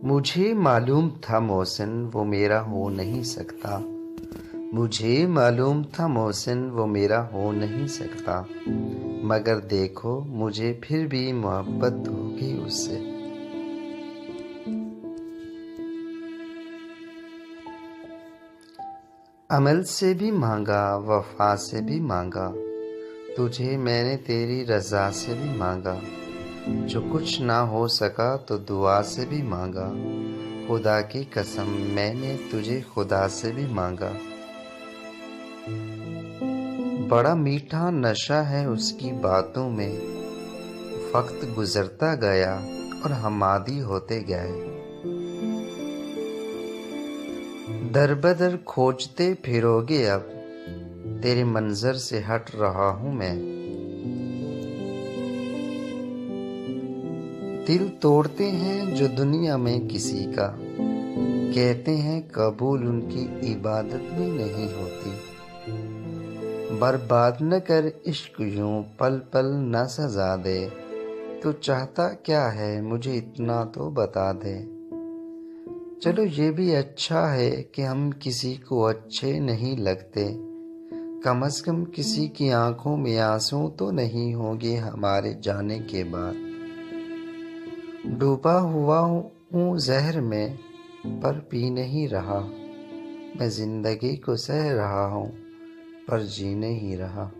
मुझे मालूम था मोहसिन वो मेरा हो नहीं सकता। मुझे मालूम था मोहसिन वो मेरा हो नहीं सकता। मगर देखो मुझे फिर भी मोहब्बत हो गई उससे। अमल से भी मांगा, वफा से भी मांगा, तुझे मैंने तेरी रज़ा से भी मांगा। जो कुछ ना हो सका तो दुआ से भी मांगा। खुदा की कसम मैंने तुझे खुदा से भी मांगा। बड़ा मीठा नशा है उसकी बातों में। वक्त गुजरता गया और हम आदी होते गए। दर बदर खोजते फिरोगे अब, तेरे मंजर से हट रहा हूँ मैं। दिल तोड़ते हैं जो दुनिया में किसी का, कहते हैं कबूल उनकी इबादत भी नहीं होती। बर्बाद न कर इश्क यूं पल पल न सजा दे। तू चाहता क्या है मुझे इतना तो बता दे। चलो ये भी अच्छा है कि हम किसी को अच्छे नहीं लगते। कम से कम किसी की आंखों में आंसू तो नहीं होंगे हमारे जाने के बाद। डूबा हुआ हूँ जहर में पर पी नहीं रहा। मैं जिंदगी को सह रहा हूँ पर जी नहीं रहा।